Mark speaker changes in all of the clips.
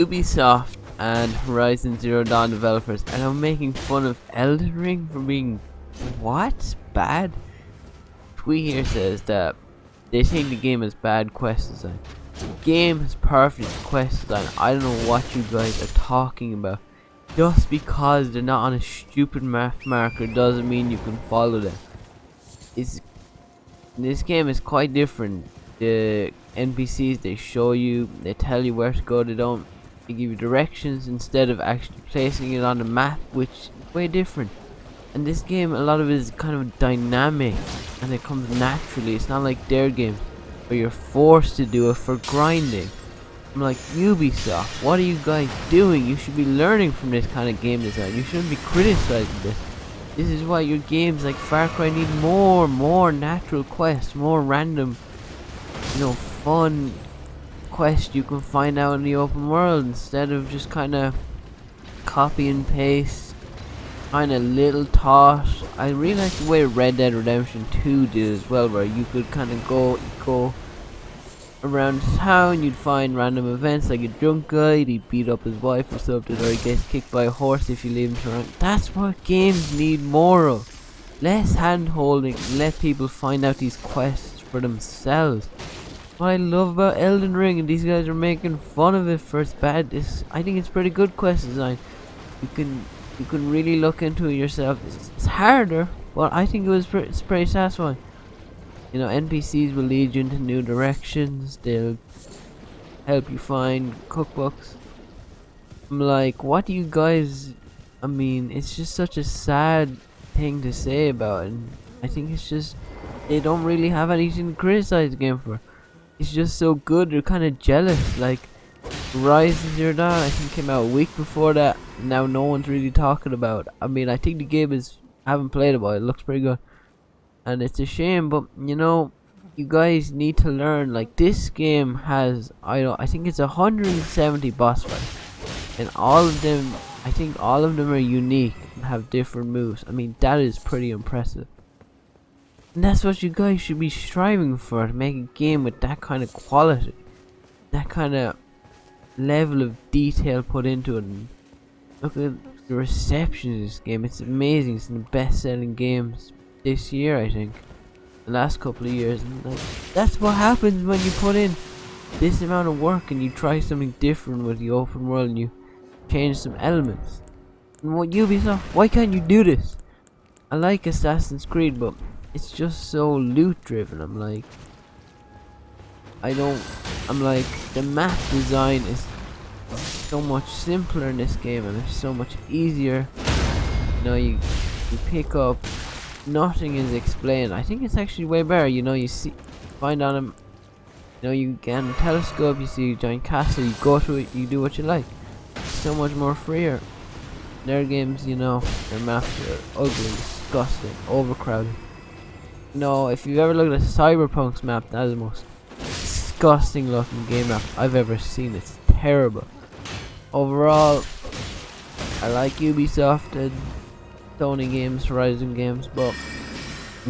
Speaker 1: Ubisoft and Horizon Zero Dawn developers are now making fun of Elden Ring for being what? Bad? Tweet here says that they think the game has bad quest design. The game has perfect quest design. I don't know what you guys are talking about. Just because they're not on a stupid map marker doesn't mean you can follow them. This game is quite different. The NPCs, they show you, they tell you where to go, they give you directions instead of actually placing it on the map, which is way different. And this game, a lot of it is kind of dynamic and it comes naturally. It's not like their games where you're forced to do it for grinding. I'm like, Ubisoft, what are you guys doing? You should be learning from this kind of game design. You shouldn't be criticizing this. This is why your games like Far Cry need more natural quests, more random, fun quests you can find out in the open world instead of just kind of copy and paste, kind of little thought. I really like the way Red Dead Redemption 2 did as well, where you could kind of go around town, you'd find random events like a drunk guy, he'd beat up his wife or something, or he gets kicked by a horse if you leave him around. That's what games need more of. Less hand holding, let people find out these quests for themselves. What I love about Elden Ring, and these guys are making fun of it for its bad, I think it's pretty good quest design. You can really look into it yourself. It's harder, but I think it's pretty satisfying. NPCs will lead you into new directions. They'll help you find cookbooks. I'm like, what do you guys... I mean, it's just such a sad thing to say about it. And I think it's just... they don't really have anything to criticize the game for. It's just so good, they're kind of jealous. Like, Horizon Zero Dawn, I think, came out a week before that. Now no one's really talking about it. I mean, I think the game is... I haven't played it, but it looks pretty good. And it's a shame, but you guys need to learn. Like, this game has, I think it's 170 boss fights, and all of them, I think all of them are unique and have different moves. I mean, that is pretty impressive, and that's what you guys should be striving for, to make a game with that kind of quality, that kind of level of detail put into it. And look at the reception of this game. It's amazing. It's in the best-selling games this year, I think, the last couple of years. And like, that's what happens when you put in this amount of work and you try something different with the open world and you change some elements. And what Ubisoft, why can't you do this? I like Assassin's Creed, but it's just so loot driven. I'm like, the map design is so much simpler in this game, and it's so much easier. You pick up, nothing is explained. I think it's actually way better. You find on them, you get on a telescope, you see a giant castle, you go to it, you do what you like. It's so much more freer. Their games, their maps are ugly, disgusting, overcrowded. If you've ever looked at Cyberpunk's map, that is the most disgusting looking game map I've ever seen. It's terrible. Overall, I like Ubisoft and Sony games, Horizon games, but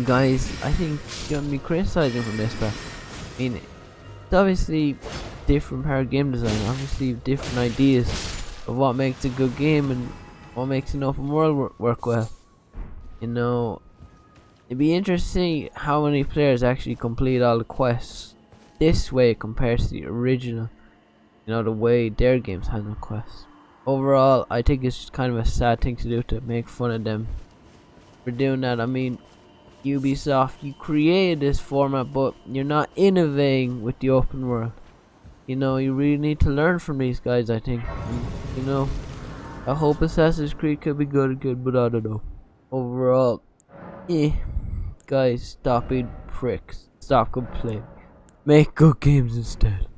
Speaker 1: guys, I think you're gonna be criticizing from this part. I mean, it's obviously different part of game design, obviously different ideas of what makes a good game and what makes an open world work well. It'd be interesting how many players actually complete all the quests this way compared to the original, the way their games handle quests. Overall, I think it's just kind of a sad thing to do, to make fun of them for doing that. I mean, Ubisoft, you created this format, but you're not innovating with the open world. You really need to learn from these guys, I think. And, I hope Assassin's Creed could be good, but I don't know. Overall, guys, stop being pricks. Stop complaining. Make good games instead.